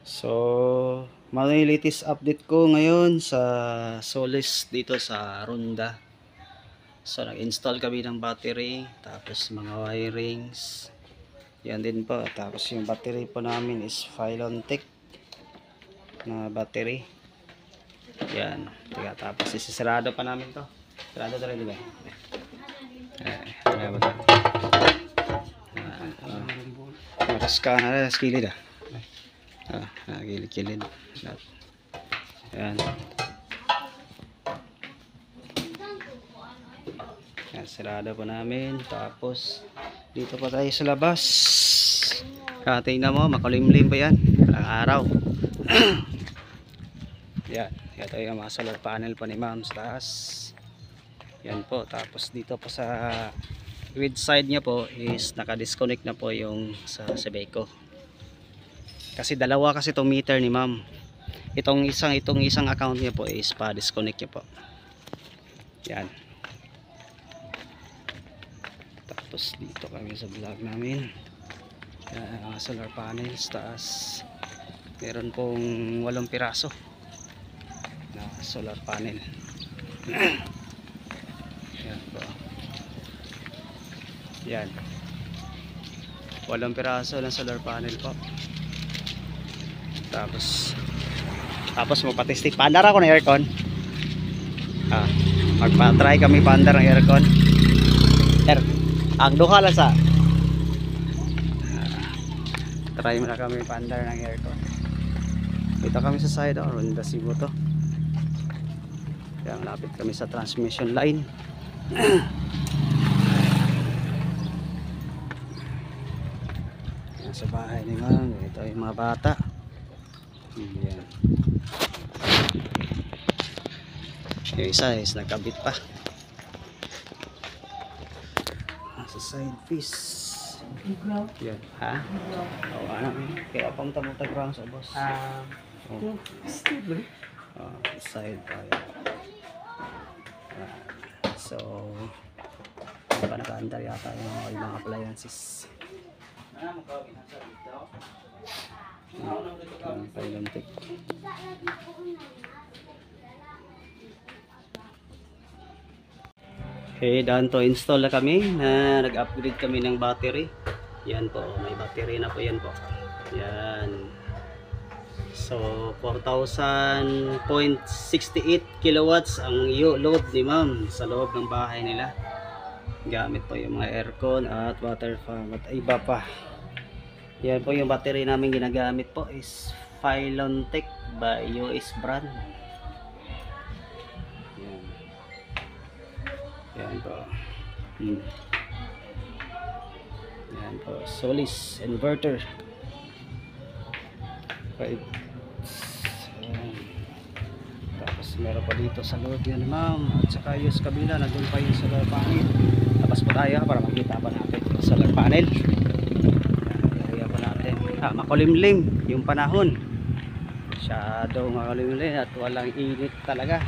So, may latest update ko ngayon sa Solis dito sa Ronda. So, nag-install kami ng battery, tapos mga wirings. Yan din po. Tapos yung battery po namin is Filontech na battery. Yan. Tiga, tapos isisarado pa namin to. Sarado to rin, di ba? Kaya ba to? Matas ka na, skilid ah. Gilid-gilid. Ayan. Ayan, sarado po namin. Tapos, dito pa tayo sa labas. Tingnan mo, makulimlim pa yan. Walang araw. Yan. Ito yung mga solar panel po ni ma'am sa taas. Yan po. Tapos, dito po sa grid side niya po is naka-disconnect na po yung sa Sebeco. Kasi dalawa kasi itong meter ni ma'am. Itong isang account niya po is pa-disconnect niya po. Yan. Tapos dito kami sa vlog namin. Yan, mga solar panels taas. Meron pong 8 piraso na solar panel. Yan po. Yan. 8 piraso ng solar panel po. Tapos magpa-testing. Paandar ako ng aircon. Magpa-try kami paandar ng aircon. Ang duha lang sa try muna kami paandar ng aircon. Dito kami sa side Ronda Cebu to. Kaya malapit kami sa transmission line. Sa bahay ni ma'am. Ito yung mga bata. Yan. Yung isa is nagkabit pa sa side piece. Yan. Ha? Oo, ano? Kaya pang tamutag ground sa boss. Side pa yan. So pa nakaandar yata yung mga appliances. Filontech. Okay, done to install na kami na nag-upgrade kami ng battery. Yan po, may battery na po yan po. Yan. So 4,000.68 kilowatts ang load ni ma'am sa loob ng bahay nila. Gamit po yung mga aircon at water fan at iba pa. Yan po yung battery namin ginagamit po is Filontech by US brand. Yan. Yan po. Yan po. Solis inverter. Yan. Tapos meron pa dito sa loob yan ma'am. At saka yung sa kabila nandun pa yung solar panel. Tapos po tayo para makita pa natin yung solar panel. Makulimlim yung panahon. Masyadong makulimlim at walang init talaga.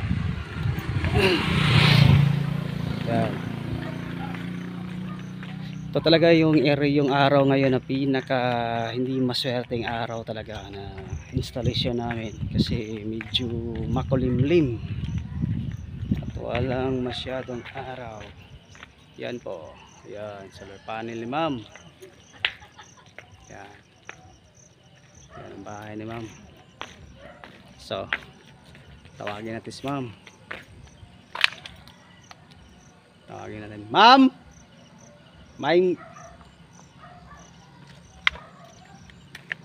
Yan. Ito talaga yung araw ngayon na pinaka hindi maswerteng araw talaga na installation namin kasi medyo makulimlim at walang masyadong araw. Yan po. Yan, solar panel ni ma'am. Yan. Yan ang bahay ni ma'am. So tawagin natin si ma'am. Tawagin natin ma'am. May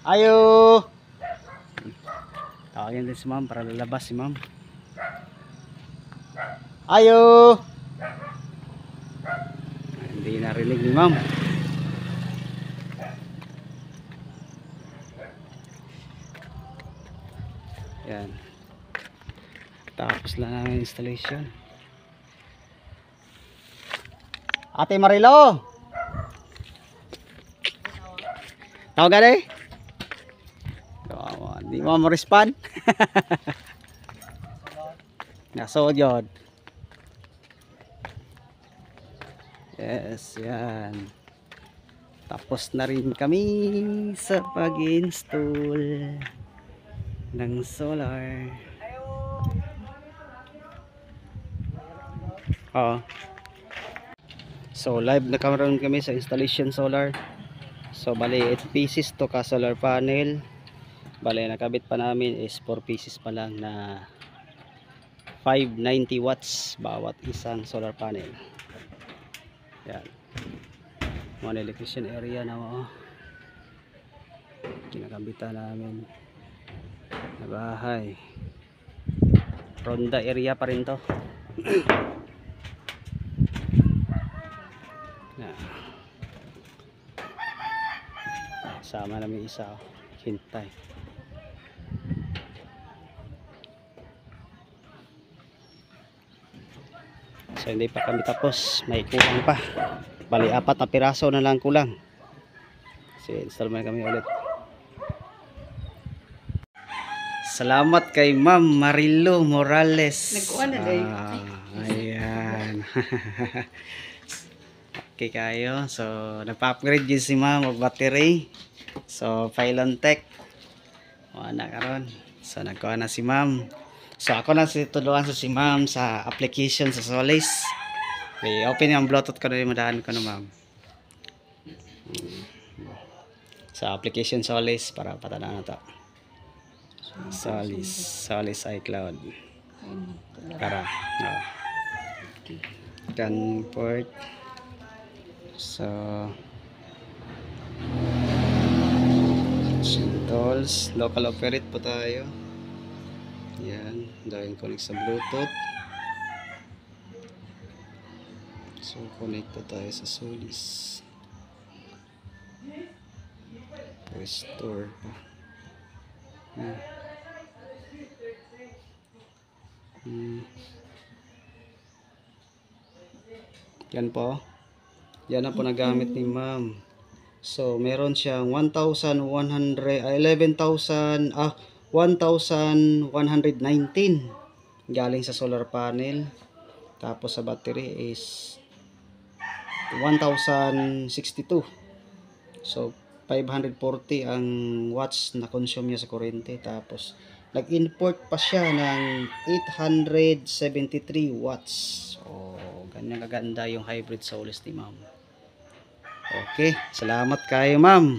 ayo. Tawagin natin si ma'am para lalabas si ma'am. Ayo. Hindi narinig ni ma'am. Yan. Tapos lang namin installation. Ate Marilo. Tawag eh. Hindi mo ma-respond. Nasood yun. Yes, yan. Tapos na rin kami sa pag-install. ng solar. Oo. So live na karon kami sa installation solar. So bali 8 pieces to ka solar panel. Bali nakabit pa namin is 4 pieces pa lang na 590 watts bawat isang solar panel. Yan. Mga electrician area na mo. Kinakabitan namin na bahay. Ronda area pa rin to. Na. Sama namin isa. Hintay. So hindi pa kami tapos. May kulang pa. Bali 4 na piraso na lang kulang. Kasi install man kami ulit. Salamat kay Ma'am Marilo Morales. Nagkuhan na day. Ayan. Okay kayo. So napa-upgrade yun si Ma'am og battery. So Pylon Tech. Wala karon. So nagkuha na si Ma'am. So ako na tutulungan si Ma'am sa application sa Solis. Okay, open yung Bluetooth ko na yung madaan ko na Ma'am. Sa application Solis para patanaw na to. Solis iCloud. Para port. So tools, local operate po tayo. Yan, dahil connect sa Bluetooth. So connect po tayo sa Solis. Restore pa. Yan po. Yan na po nagamit ni Ma'am. So meron siyang 1,119 galing sa solar panel. Tapos sa battery is 1,062. So 540 ang watts na consume niya sa kuryente. Tapos nag-import pa siya ng 873 watts. So ganyan kaganda yung hybrid Solis ni Ma'am. Okay, salamat kayo Ma'am.